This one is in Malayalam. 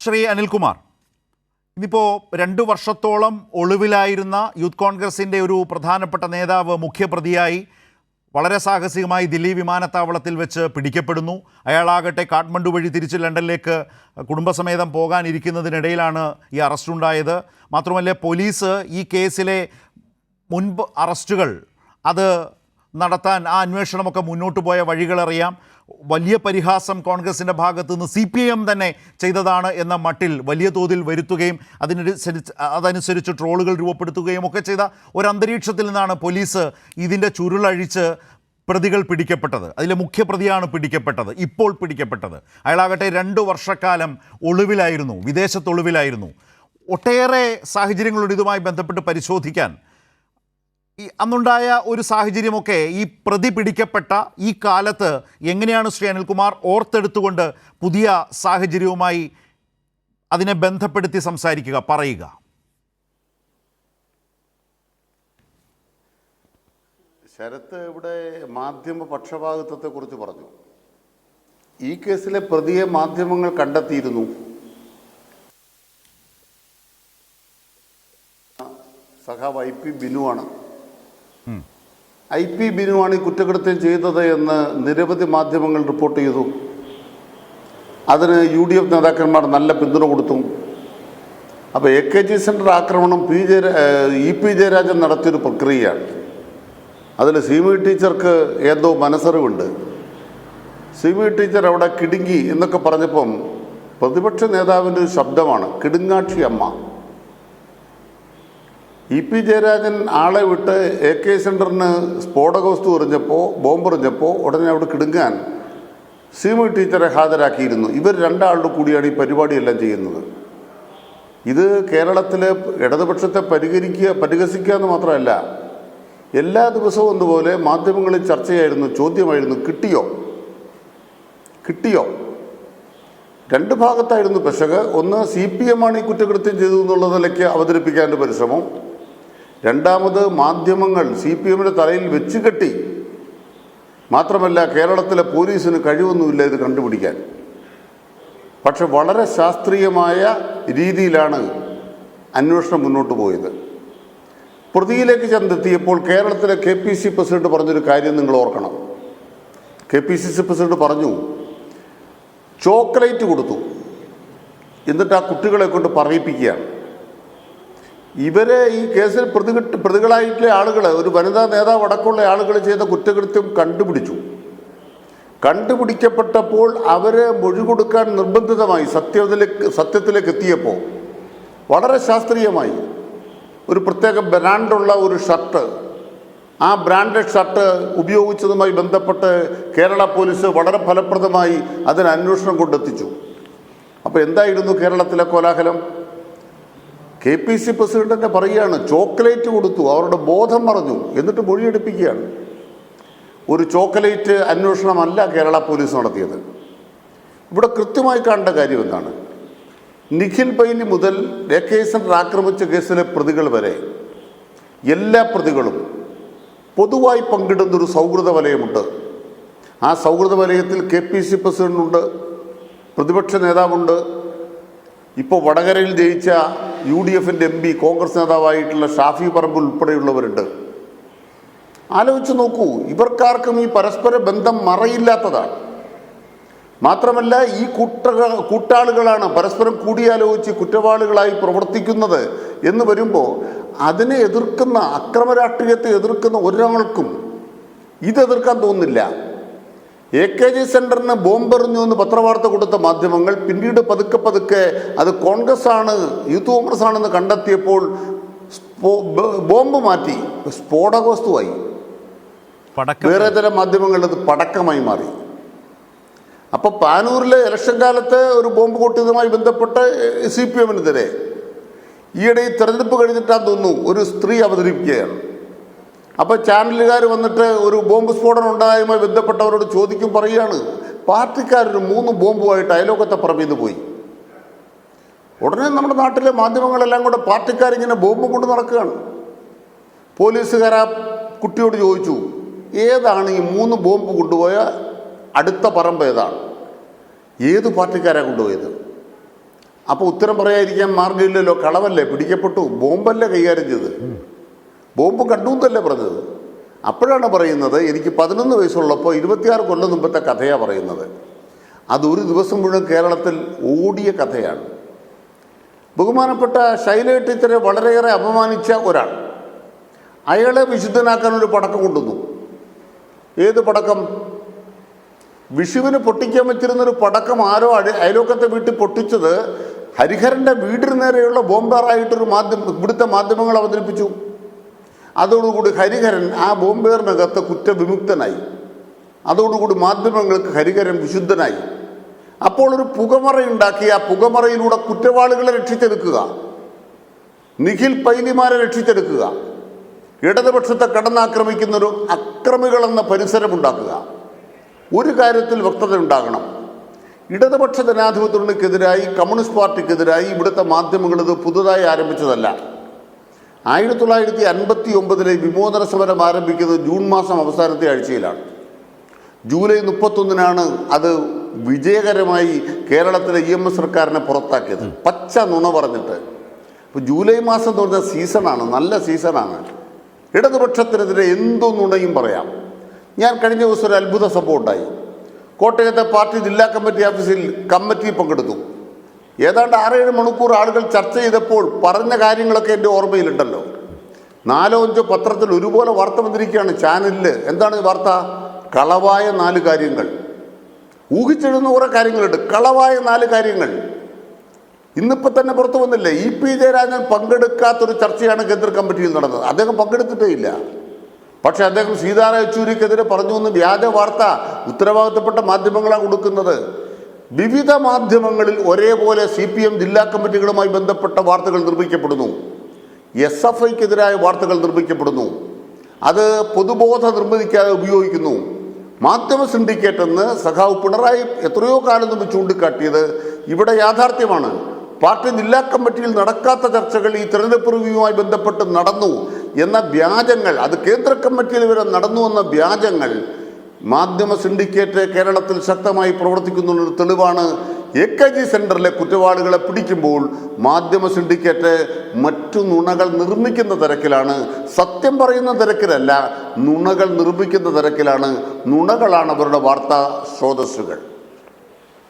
ശ്രീ അനിൽകുമാർ, ഇന്നിപ്പോൾ 2 വർഷത്തോളം ഒളിവിലായിരുന്ന യൂത്ത് കോൺഗ്രസിൻ്റെ ഒരു പ്രധാനപ്പെട്ട നേതാവ് മുഖ്യപ്രതിയായി വളരെ സാഹസികമായി ദില്ലി വിമാനത്താവളത്തിൽ വെച്ച് പിടിക്കപ്പെടുന്നു. അയാളാകട്ടെ കാഠ്മണ്ഡു വഴി തിരിച്ച് ലണ്ടനിലേക്ക് കുടുംബസമേതം പോകാനിരിക്കുന്നതിനിടയിലാണ് ഈ അറസ്റ്റുണ്ടായത്. മാത്രമല്ല, പോലീസ് ഈ കേസിലെ മുൻപ് അറസ്റ്റുകൾ അത് നടത്താൻ ആ അന്വേഷണമൊക്കെ മുന്നോട്ട് പോയ വഴികളറിയാം. വലിയ പരിഹാസം കോൺഗ്രസിൻ്റെ ഭാഗത്തു നിന്ന് CPM തന്നെ ചെയ്തതാണ് എന്ന മട്ടിൽ വലിയ തോതിൽ വരുത്തുകയും അതനുസരിച്ച് ട്രോളുകൾ രൂപപ്പെടുത്തുകയും ഒക്കെ ചെയ്ത ഒരു അന്തരീക്ഷത്തിൽ നിന്നാണ് പോലീസ് ഇതിൻ്റെ ചുരുളഴിച്ച് പ്രതികൾ പിടിക്കപ്പെട്ടത്. അതിലെ മുഖ്യപ്രതിയാണ് ഇപ്പോൾ പിടിക്കപ്പെട്ടത്. അയാളാകട്ടെ 2 വർഷക്കാലം ഒളിവിലായിരുന്നു, വിദേശത്തൊളിവിലായിരുന്നു. ഒട്ടേറെ സാഹചര്യങ്ങളോട് ഇതുമായി ബന്ധപ്പെട്ട് പരിശോധിക്കാൻ അന്നുണ്ടായ ഒരു സാഹചര്യമൊക്കെ ഈ പ്രതി പിടിക്കപ്പെട്ട ഈ കാലത്ത് എങ്ങനെയാണ് ശ്രീ അനിൽകുമാർ ഓർത്തെടുത്തുകൊണ്ട് പുതിയ സാഹചര്യവുമായി അതിനെ ബന്ധപ്പെടുത്തി സംസാരിക്കുക, പറയുക? ശരത്ത് ഇവിടെ മാധ്യമ പക്ഷപാതിത്വത്തെക്കുറിച്ച് പറഞ്ഞു. ഈ കേസിലെ പ്രതിയെ മാധ്യമങ്ങൾ കണ്ടെത്തിയിരുന്നു. സഖാവ് IP ബിനുവാണ്. IP ബിനുവാണ് ഈ കുറ്റകൃത്യം ചെയ്തത് എന്ന് നിരവധി മാധ്യമങ്ങൾ റിപ്പോർട്ട് ചെയ്തു. അതിന് UDF നേതാക്കന്മാർ നല്ല പിന്തുണ കൊടുത്തു. അപ്പോൾ AKG സെൻറ്റർ ആക്രമണം EP ജയരാജൻ നടത്തിയൊരു പ്രക്രിയയാണ്. അതിൽ CMI ടീച്ചർക്ക് ഏതോ മനസ്സറിവുണ്ട്. CMI ടീച്ചർ അവിടെ കിടുങ്ങി എന്നൊക്കെ പറഞ്ഞപ്പം പ്രതിപക്ഷ നേതാവിൻ്റെ ഒരു ശബ്ദമാണ് കിടുങ്ങാക്ഷി അമ്മ. EP ജയരാജൻ ആളെ വിട്ട് AK സെൻറ്ററിന് സ്ഫോടക വസ്തു ബോംബെറിഞ്ഞപ്പോൾ ഉടനെ അവിടെ കിടുങ്ങാൻ CMI ടീച്ചറെ ഹാജരാക്കിയിരുന്നു. ഇവർ രണ്ടാളുടെ കൂടിയാണ് ഈ പരിപാടിയെല്ലാം ചെയ്യുന്നത്. ഇത് കേരളത്തിലെ ഇടതുപക്ഷത്തെ പരിഹസിക്കുക എന്ന് മാത്രമല്ല, എല്ലാ ദിവസവും ഒന്നുപോലെ മാധ്യമങ്ങളിൽ ചർച്ചയായിരുന്നു, ചോദ്യമായിരുന്നു, കിട്ടിയോ? 2 ഭാഗത്തായിരുന്നു പെശക്. ഒന്ന്, CPM ആണ് ഈ കുറ്റകൃത്യം ചെയ്തു എന്നുള്ള നിലയ്ക്ക് അവതരിപ്പിക്കാൻ്റെ പരിശ്രമം. രണ്ടാമത്, മാധ്യമങ്ങൾ CPMൻ്റെ തലയിൽ വെച്ച് കെട്ടി. മാത്രമല്ല, കേരളത്തിലെ പോലീസിന് കഴിവൊന്നുമില്ല ഇത് കണ്ടുപിടിക്കാൻ. പക്ഷെ വളരെ ശാസ്ത്രീയമായ രീതിയിലാണ് അന്വേഷണം മുന്നോട്ട് പോയത്. പ്രതിയിലേക്ക് ചെന്നെത്തിയപ്പോൾ കേരളത്തിലെ KPCC പ്രസിഡന്റ് പറഞ്ഞൊരു കാര്യം നിങ്ങൾ ഓർക്കണം. KPCC പ്രസിഡന്റ് പറഞ്ഞു, ചോക്ലേറ്റ് കൊടുത്തു, എന്നിട്ട് ആ കുട്ടികളെ കൊണ്ട് പറയിപ്പിക്കുകയാണ്. ഇവരെ ഈ കേസിൽ പ്രതികളായിട്ടുള്ള ആളുകൾ, ഒരു വനിതാ നേതാവ് അടക്കമുള്ള ആളുകൾ ചെയ്ത കുറ്റകൃത്യം കണ്ടുപിടിക്കപ്പെട്ടപ്പോൾ അവരെ മൊഴി കൊടുക്കാൻ നിർബന്ധിതമായി. സത്യത്തിലേക്ക് എത്തിയപ്പോൾ വളരെ ശാസ്ത്രീയമായി ഒരു പ്രത്യേക ബ്രാൻഡുള്ള ഒരു ഷർട്ട്, ആ ബ്രാൻഡഡ് ഷർട്ട് ഉപയോഗിച്ചതുമായി ബന്ധപ്പെട്ട് കേരള പോലീസ് വളരെ ഫലപ്രദമായി അതിന് അന്വേഷണം കൊണ്ടെത്തിച്ചു. അപ്പോൾ എന്തായിരുന്നു കേരളത്തിലെ കോലാഹലം? KPCC പ്രസിഡന്റ് തന്നെ പറയുകയാണ്, ചോക്ലേറ്റ് കൊടുത്തു, അവരുടെ ബോധം മറഞ്ഞു, എന്നിട്ട് മൊഴിയെടുപ്പിക്കുകയാണ്. ഒരു ചോക്ലേറ്റ് അന്വേഷണമല്ല കേരള പോലീസ് നടത്തിയത്. ഇവിടെ കൃത്യമായി കാണേണ്ട കാര്യം എന്താണ്? നിഖിൽ ബൈലി മുതൽ AK സെൻറ്റർ ആക്രമിച്ച കേസിലെ പ്രതികൾ വരെ എല്ലാ പ്രതികളും പൊതുവായി പങ്കിടുന്നൊരു സൗഹൃദ വലയമുണ്ട്. ആ സൗഹൃദ വലയത്തിൽ KPCC പ്രസിഡന്റുണ്ട്, പ്രതിപക്ഷ നേതാവുണ്ട്, ഇപ്പോൾ വടകരയിൽ ജയിച്ച UDFൻ്റെ MP കോൺഗ്രസ് നേതാവായിട്ടുള്ള ഷാഫി പറമ്പിൽ ഉൾപ്പെടെയുള്ളവരുണ്ട്. ആലോചിച്ച് നോക്കൂ, ഇവർക്കാർക്കും ഈ പരസ്പര ബന്ധം മറയില്ലാത്തതാണ്. മാത്രമല്ല, ഈ കൂട്ടാളുകളാണ് പരസ്പരം കൂടിയാലോചിച്ച് കുറ്റവാളികളായി പ്രവർത്തിക്കുന്നത് എന്ന് വരുമ്പോൾ അതിനെ എതിർക്കുന്ന, അക്രമരാഷ്ട്രീയത്തെ എതിർക്കുന്ന ഒരാൾക്കും ഇതെതിർക്കാൻ തോന്നുന്നില്ല. AKG സെൻറ്ററിന് ബോംബെറിഞ്ഞു എന്ന് പത്രവാർത്ത കൊടുത്ത മാധ്യമങ്ങൾ പിന്നീട് പതുക്കെ അത് കോൺഗ്രസ് ആണ്, യൂത്ത് കോൺഗ്രസ് ആണെന്ന് കണ്ടെത്തിയപ്പോൾ ബോംബ് മാറ്റി സ്ഫോടക വസ്തുവായി. വേറെ ചില മാധ്യമങ്ങളിൽ അത് പടക്കമായി മാറി. അപ്പോൾ പാനൂരിലെ ഇലക്ഷൻ കാലത്ത് ഒരു ബോംബ് പൊട്ടിയതുമായി ബന്ധപ്പെട്ട് CPMനെതിരെ ഈയിടെ ഈ തെരഞ്ഞെടുപ്പ് കഴിഞ്ഞിട്ടാന്ന് തോന്നുന്നു ഒരു സ്ത്രീ അവതരിപ്പിക്കുകയാണ്. അപ്പോൾ ചാനലുകാർ വന്നിട്ട് ഒരു ബോംബ് സ്ഫോടനം ഉണ്ടായതുമായി ബന്ധപ്പെട്ടവരോട് പറയുകയാണ്, പാർട്ടിക്കാരൊരു 3 ബോംബുമായിട്ട് അയലോക്കത്തെ പറമ്പിൽ നിന്ന് പോയി. ഉടനെ നമ്മുടെ നാട്ടിലെ മാധ്യമങ്ങളെല്ലാം കൂടെ പാർട്ടിക്കാരിങ്ങനെ ബോംബ് കൊണ്ട് നടക്കുകയാണ്. പോലീസുകാർ ആ കുട്ടിയോട് ചോദിച്ചു, ഏതാണ് ഈ 3 ബോംബ് കൊണ്ടുപോയ അടുത്ത പറമ്പ് ഏതാണ്? ഏത് പാർട്ടിക്കാരാണ് കൊണ്ടുപോയത്? അപ്പോൾ ഉത്തരം പറയാതിരിക്കാൻ മാർഗ്ഗമില്ലല്ലോ. കളവല്ലേ, പിടിക്കപ്പെട്ടു, ബോംബല്ലേ കൈകാര്യം ചെയ്ത്, ബോംബ് കണ്ടു എന്നല്ലേ പറഞ്ഞത്. അപ്പോഴാണ് പറയുന്നത് എനിക്ക് 11 വയസ്സുള്ളപ്പോൾ 26 കൊല്ലം മുമ്പത്തെ കഥയാണ് പറയുന്നത്. അതൊരു ദിവസം മുഴുവൻ കേരളത്തിൽ ഓടിയ കഥയാണ്. ബഹുമാനപ്പെട്ട ശൈല ടീച്ചറെ വളരെയേറെ അപമാനിച്ച ഒരാൾ അയാളെ വിശുദ്ധനാക്കാൻ ഒരു പടക്കം കൊണ്ടുവന്നു. ഏത് പടക്കം? വിഷുവിന് പൊട്ടിക്കാൻ വെച്ചിരുന്നൊരു പടക്കം ആരോ അയലോക്കത്തെ വീട്ടിൽ പൊട്ടിച്ചത് ഹരിഹരൻ്റെ വീടിന് നേരെയുള്ള ബോംബേറായിട്ടൊരു ഇവിടുത്തെ മാധ്യമങ്ങൾ അവതരിപ്പിച്ചു. അതോടുകൂടി ഹരിഹരൻ ആ ബോംബേറിനകത്ത് കുറ്റവിമുക്തനായി. അതോടുകൂടി മാധ്യമങ്ങൾക്ക് ഹരിഹരൻ വിശുദ്ധനായി. അപ്പോൾ ഒരു പുകമറയുണ്ടാക്കി ആ പുകമറയിലൂടെ കുറ്റവാളികളെ രക്ഷിച്ചെടുക്കുക, നിഖിൽ പൈലിമാരെ രക്ഷിച്ചെടുക്കുക, ഇടതുപക്ഷത്തെ കടന്നാക്രമിക്കുന്നൊരു അക്രമികളെന്ന പരിസരമുണ്ടാക്കുക. ഒരു കാര്യത്തിൽ വ്യക്തത ഉണ്ടാകണം. ഇടതുപക്ഷ ജനാധിപത്യത്തിനെതിരായി, കമ്മ്യൂണിസ്റ്റ് പാർട്ടിക്കെതിരായി ഇവിടുത്തെ മാധ്യമങ്ങൾ ഇത് പുതുതായി ആരംഭിച്ചതല്ല. 1959 വിമോചന സമരം ആരംഭിക്കുന്നത് ജൂൺ മാസം അവസാനത്തെ ആഴ്ചയിലാണ്. ജൂലൈ 31 അത് വിജയകരമായി കേരളത്തിലെ EMS സർക്കാരിനെ പുറത്താക്കിയത്, പച്ച നുണ പറഞ്ഞിട്ട്. ഇപ്പോൾ ജൂലൈ മാസം എന്ന് പറഞ്ഞ സീസണാണ്, നല്ല സീസണാണ്. ഇടതുപക്ഷത്തിനെതിരെ എന്തോ നുണയും പറയാം. ഞാൻ കഴിഞ്ഞ ദിവസം ഒരു അത്ഭുത സംഭവം ഉണ്ടായി. കോട്ടയത്തെ പാർട്ടി ജില്ലാ കമ്മിറ്റി ഓഫീസിൽ കമ്മിറ്റി പങ്കെടുത്തു. ഏതാണ്ട് 6-7 മണിക്കൂർ ആളുകൾ ചർച്ച ചെയ്തപ്പോൾ പറഞ്ഞ കാര്യങ്ങളൊക്കെ എൻ്റെ ഓർമ്മയിലുണ്ടല്ലോ. 4-5 പത്രത്തിൽ ഒരുപോലെ വാർത്ത വന്നിരിക്കുകയാണ് ചാനലിൽ. എന്താണ് ഈ വാർത്ത? കളവായ 4 കാര്യങ്ങൾ. ഊഹിച്ചെഴുതുന്ന കുറേ കാര്യങ്ങളുണ്ട്. കളവായ 4 കാര്യങ്ങൾ ഇന്നിപ്പോൾ തന്നെ പുറത്തു വന്നില്ലേ. EP ജയരാജൻ പങ്കെടുക്കാത്തൊരു ചർച്ചയാണ് കേന്ദ്ര കമ്മിറ്റിയിൽ നടന്നത്. അദ്ദേഹം പങ്കെടുത്തിട്ടേ ഇല്ല. പക്ഷെ അദ്ദേഹം സീതാറാം യെച്ചൂരിക്കെതിരെ പറഞ്ഞു എന്ന് വ്യാജ വാർത്ത ഉത്തരവാദിത്തപ്പെട്ട മാധ്യമങ്ങളാണ് കൊടുക്കുന്നത്. വിവിധ മാധ്യമങ്ങളിൽ ഒരേപോലെ CPM ജില്ലാ കമ്മിറ്റികളുമായി ബന്ധപ്പെട്ട വാർത്തകൾ നിർമ്മിക്കപ്പെടുന്നു. SFIക്കെതിരായ വാർത്തകൾ നിർമ്മിക്കപ്പെടുന്നു. അത് പൊതുബോധ നിർമ്മിതിക്കാതെ ഉപയോഗിക്കുന്നു. മാധ്യമ സിൻഡിക്കേറ്റ് എന്ന് സഖാവ് പിണറായി എത്രയോ കാലം മുമ്പ് ചൂണ്ടിക്കാട്ടിയത് ഇവിടെ യാഥാർത്ഥ്യമാണ്. പാർട്ടി ജില്ലാ കമ്മിറ്റിയിൽ നടക്കാത്ത ചർച്ചകൾ ഈ തെരഞ്ഞെടുപ്പ് റിവ്യൂവുമായി ബന്ധപ്പെട്ട് നടന്നു എന്ന വ്യാജങ്ങൾ, അത് കേന്ദ്ര കമ്മിറ്റിയിൽ വരെ നടന്നു എന്ന വ്യാജങ്ങൾ മാധ്യമ സിൻഡിക്കേറ്റ് കേരളത്തിൽ ശക്തമായി പ്രവർത്തിക്കുന്നുള്ളൊരു തെളിവാണ്. AKG സെൻറ്ററിലെ കുറ്റവാളികളെ പിടിക്കുമ്പോൾ മാധ്യമ സിൻഡിക്കേറ്റ് മറ്റു നുണകൾ നിർമ്മിക്കുന്ന തിരക്കിലാണ്. സത്യം പറയുന്ന തിരക്കിലല്ല, നുണകൾ നിർമ്മിക്കുന്ന തിരക്കിലാണ്. നുണകളാണ് അവരുടെ വാർത്താ സ്രോതസ്സുകൾ.